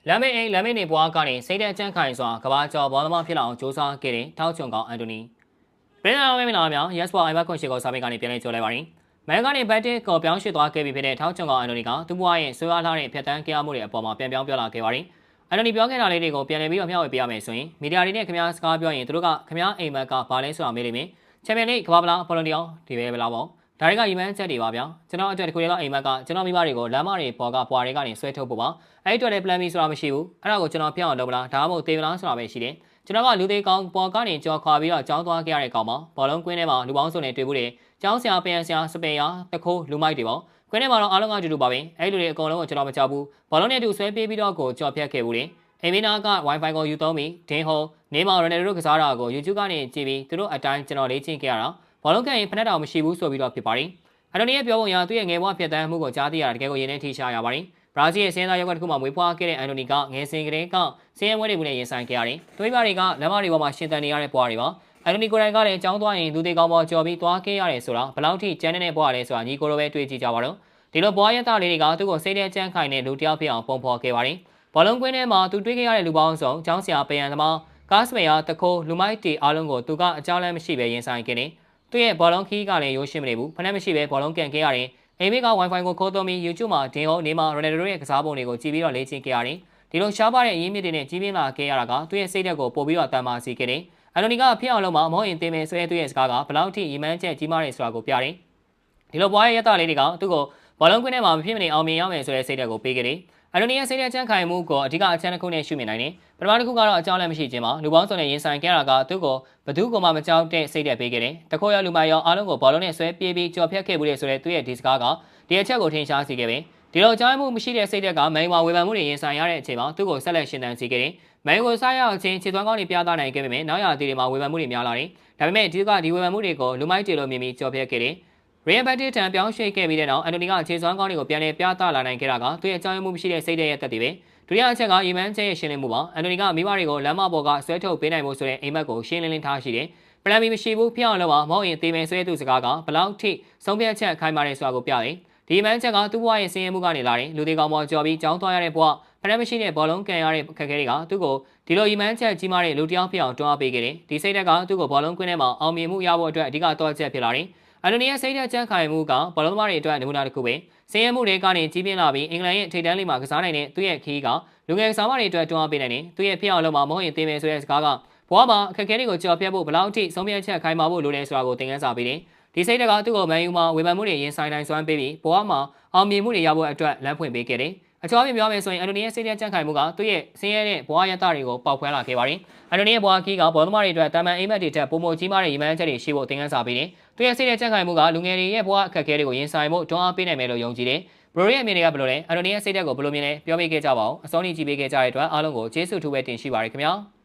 လမ်းမေနေပွားကနေစိတ်တဲ့ကြန့်ခိုင်စွာကဘာကျော်ဘောလမဖြစ်လာအောင်စူးစမ်းခဲ့တဲ့ထောက်ချုံကောင်အန်တိုနီပြည်ထောင်စုမင်းလာများ Yes for Iva ခွင့်ရှိကိုစာပေကနေပြန်လည်ကြိုလိုက်ပါရင်မဲကနေဘတ်တစ်ကိုပြောင်းရွှေ့သွားခဲ့ပြီးဖြစ်တဲ့ထောက်ချုံကောင်အန်တိုနီကသူ့ဘဝရဲ့ဆွေးနွေးလာတဲ့ဖြတ်တန်းကြရမှုတွေအပေါ်မှာပြန်ပြောင်းပြောလာခဲ့ပါတယ်အန်တိုနီပြောခဲ့တာလေးတွေကိုပြန်လည်ပြီးတော့မျှဝေပေးရမယ်ဆိုရင်မီဒီယာတွေနဲ့ခင်ဗျားစကားပြောရင်သူတို့ကခင်ဗျားအိမ်မက်ကဘာလဲဆိုတာမေးလိမ့်မယ်ချန်ပီယံလိကဘာဗလာဘောလုံးတရားဒီပဲဗလားပေါ့ဒါတွေကရီမန်းချက်တွေပါဗျာကျွန်တော်အတွက်တခုတည်းကအိမ်မက်ကကျွန်တော်မိမတွေကိုလမ်းမတွေပေါ်ကပွာတွေကနေဆွဲထုတ်ဖို့ပါအဲ့ဒီအတွက်လည်း plan B ဆိုတာမရှိဘူးအဲ့ဒါကိုကျွန်တော်ဖျက်အောင်လုပ်မလားဒါမှမဟုတ်သေမလားဆိုတာပဲရှိတယ်ကျွန်တော်ကလူသေးကောင်းပေါ်ကနေကြော်ခွာပြီးတော့ကြောင်းသွားခဲ့ရတဲ့ကောင်ပါဘောလုံးကွင်းထဲမှာလူပေါင်းစုံနဲ့တွေ့ဘူးတယ်ကျောင်းဆရာပြန်ဆရာစပယ်ယာတခိုးလူမိုက်တွေပေါ့ကွင်းထဲမှာတော့အားလုံးကအတူတူပါပဲအဲ့လူတွေအကုန်လုံးကိုကျွန်တော်မကြောက်ဘူးဘောလုံးနဲ့အတူဆွဲပြေးပြီးတော့ကိုကြော်ဖြတ်ခဲ့ဘူးတယ်အိမ်မင်းသားက Wi-Fi ကိုယူသုံးပြီးဒင်းဟိုနေမောင်ရနယ်တို့ကစားတာကို YouTube ကနေကြည့်ပြီးသူတို့အတိုင်းကျွန်တော်လေ့ကျင့်ခဲ့ရတာဘောလုံးကန်ရင်ဖက်တောင်မရှိဘူးဆိုပြီးတော့ဖြစ်ပါတယ်အန်တိုနီရဲ့ပြောပုံအရသူ့ရဲ့ငယ်ဘဝဖြတ်တန်းမှုကိုကြားသိရတာတကယ်ကိုရင်းနှီးထိရှားရပါတယ်ဘရာဇီးရဲ့စင်းသားရပ်ကွက်တစ်ခုမှာမွေးဖွားခဲ့တဲ့အန်တိုနီကငယ်စဉ်ကတည်းကစင်းရဲမွေးတွေနဲ့ရင်ဆိုင်ခဲ့ရတယ်။သွေးပြတွေကလမ်းမတွေပေါ်မှာရှင်သန်နေရတဲ့ဘဝတွေပါ။အန်တိုနီကိုယ်တိုင်ကလည်းကြောင်းသွားရင်လူသေးကောင်းပေါ်ကြော်ပြီးသွားခဲ့ရတယ်ဆိုတာဘယ်လောက်ထိကျန်းတဲ့ဘဝလဲဆိုတာညီကိုလိုပဲတွေးကြည့်ကြပါတော့။ဒီလိုဘဝရတလေးတွေကသူ့ကိုစိတ်ထဲကြမ်းခိုင်တဲ့လူတစ်ယောက်ဖြစ်အောင်ပုံဖော်ခဲ့ပါတယ်။ဘောလုံးကွင်းထဲမှာသူတွေ့ခဲ့ရတဲ့လူပေါင်းစုံကျောင်းဆရာပယံသမားကားစပယ်ယာတခိုးလူမိုက်တီအားလုံးကိုသူကအကြောင်းလည်းမရှိပဲရင်ဆိုင်ခဲ့တယ်။သူ့ရဲ့ဘောလုံးခီးကလည်းရိုးရှင်းမနေဘူး။ဖနက်မရှိပဲဘောလုံးကန်ခဲ့ရတယ်။အိမ်မေက Wi-Fi ကိုခိုးသွင်းပြီး YouTube မှာဒင်းဟိုနေမှာ Ronaldo ရဲ့ကစားပုံတွေကိုကြည့်ပြီးတော့လေ့ကျင့်ခဲ့ရတယ်။ဒီလိုရှားပါတဲ့အရင်းမြစ်တွေနဲ့ကြီးပြင်းလာခဲ့ရတာကသူ့ရဲ့စိတ်ဓာတ်ကိုပို့ပြီးတော့တန်မာစေခဲ့တယ်။အန်တိုနီကဖြစ်အောင်လုပ်မှာမဟုတ်ရင်တင်မယ်ဆိုတဲ့သူ့ရဲ့စကားကဘလောက်ထိရီမန်းချက်ကြီးမားတယ်ဆိုတာကိုပြတယ်။ဒီလိုပွားရဲ့ရတလေးတွေကသူ့ကိုဘောလုံးကွင်းထဲမှာမဖြစ်မနေအောင်မြင်ရမယ်ဆိုတဲ့စိတ်ဓာတ်ကိုပေးခဲ့တယ်။အန်တိုနီရဲ့စိတ်ဓာတ်ချမ်းခိုင်မှုကိုအဓိကအချမ်းတစ်ခုနဲ့ရှုမြင်နိုင်တယ်။ပထမတစ်ခုကတော့အကြောင်းလည်းမရှိခြင်းပါလူပေါင်းစုံနဲ့ရင်ဆိုင်ခဲ့ရတာကသူ့ကိုဘသူ့ကိုမှမကြောက်တဲ့စိတ်ဓာတ်ပေးခဲ့တယ်။တခိုးရလူမိုက်ရောအားလုံးကိုဘောလုံးနဲ့ဆွဲပြေးပြီးကြော်ဖြတ်ခဲ့မှုတွေဆိုတဲ့သူ့ရဲ့ဒီစကားကဒီအချက်ကိုထင်ရှားစေခဲ့ပြီဒီလိုအကြောင်းမှုမရှိတဲ့စိတ်ဓာတ်ကမိုင်းဝါဝေဖန်မှုတွေရင်ဆိုင်ရတဲ့အချိန်မှာသူ့ကိုဆက်လက်ရှင်သန်စေခဲ့တယ်။မိုင်းကိုစားရအောင်ချင်းခြေသွမ်းကောင်းတွေပြသနိုင်ခဲ့ပေမဲ့နောက်ရသည်တွေမှာဝေဖန်မှုတွေများလာတယ်။ဒါပေမဲ့ဒီဝေဖန်မှုတွေကိုလူမိုက်တွေလိုမြင်ပြီးကြော်ဖြတ်ခဲ့တယ်။ Real Betis ထံပြောင်းရွှေ့ခဲ့ပြီးတဲ့နောက်အန်တိုနီကခြေစွမ်းကောင်းတွေကိုပြန်လည်ပြသလာနိုင်ခဲ့တာကသူ့ရဲ့အကြောင်းမှုမရှိတဲ့စိတ်ဓာတ်ရဲ့တက်တည်ပဲ။ဒုတိယအချက်ကရီမန်းချက်ရဲ့ရှင်းလင်းမှုပါ။အန်တိုနီကမိဘတွေကိုလမ်းမပေါ်ကဆွဲထုတ်ပေးနိုင်ဖို့ဆိုတဲ့အိမ်မက်ကိုရှင်းလင်းထားရှိတယ်။ပလန်ဘီမရှိဘူးဖျောက်လို့ပါမဟုတ်ရင်တေးမယ်ဆွဲသူစကားကဘလောက်ထိဆုံးဖြတ်ချက်ခိုင်မာတယ်ဆိုတာကိုပြတယ်။ဒီမန်းချက်ကသူ့ဘဝရဲ့စင်ရမှုကနေလာတယ်လူသေးကောင်ပေါ်ကြော်ပြီးကြောင်းသွားရတဲ့ဘဝဖရက်မရှိတဲ့ဘောလုံးကန်ရတဲ့ခက်ခဲတွေကသူ့ကိုဒီလိုရီမန်းချက်ကြီးမားတဲ့လူတစ်ယောက်ဖြစ်အောင်တွန်းအားပေးခဲ့တယ်။ဒီစိတ်ဓာတ်ကသူ့ကိုဘောလုံးကွင်းထဲမှာအောင်မြင်မှုရဖို့အတွက်အဓိကတော့ချက်ဖြစ်လာတယ်။အန်တိုနီရဲ့စိတ်ဓာတ်ကြမ်းခိုင်မှုကဘောလုံးသမားတွေအတွက်နမူနာတစ်ခုပဲ။စင်ရမှုတွေကနေကြီးပြင်းလာပြီးအင်္ဂလန်ရဲ့ထိပ်တန်းလိမှာကစားနိုင်တဲ့သူ့ရဲ့ခီးကလူငယ်ကစားမတွေအတွက်တွန်းအားပေးနိုင်တယ်။သူ့ရဲ့ဖြစ်အောင်လုပ်မှာမဟုတ်ရင်တေးမယ်ဆိုတဲ့စကားကဘဝမှာအခက်အခဲတွေကိုကြော်ဖြတ်ဖို့ဘလောက်ထိဆုံးဖြတ်ချက်ခိုင်မာဖို့လိုတယ်ဆိုတာကိုသင်ခန်းစာပေးတယ်။ဒီစိတ်ဓာတ်ကသူ့ကိုမန်ယူမှာဝေဖန်မှုတွေရင်ဆိုင်နိုင်စွမ်းပေးပြီးဘဝမှာအောင်မြင်မှုတွေရဖို့အတွက်လမ်းဖွင့်ပေးခဲ့တယ်။အချောပြင်ပြောမယ်ဆိုရင်အန်တိုနီရဲ့စိတ်ဓာတ်ကြမ်းခိုင်မှုကသူ့ရဲ့ဆင်းရဲတဲ့ဘဝရတတွေကိုပေါက်ဖွားလာခဲ့ပါတယ်။အန်တိုနီရဲ့ဘဝခီးကဘောသမားတွေအတွက်တာမန်အိမ်မက်တွေထက်ပိုမိုကြီးမားတဲ့ရီမန်းချက်တွေရှိဖို့သင်ခန်းစာပေးတယ်။သူ့ရဲ့စိတ်ဓာတ်ကြမ်းခိုင်မှုကလူငယ်တွေရဲ့ဘဝအခက်အခဲတွေကိုရင်ဆိုင်ဖို့တွန်းအားပေးနိုင်မယ်လို့ယုံကြည်တယ်။ဘရိုရဲ့အမြင်တွေကဘယ်လိုလဲအန်တိုနီရဲ့စိတ်ဓာတ်ကိုဘယ်လိုမြင်လဲပြောပြခဲ့ကြပါဦး။အစောနေ့ကြည့်ပေးခဲ့ကြတဲ့အတွက်အားလုံးကိုကျေးဇူးထူးပဲတင်ရှိပါရခင်ဗျာ။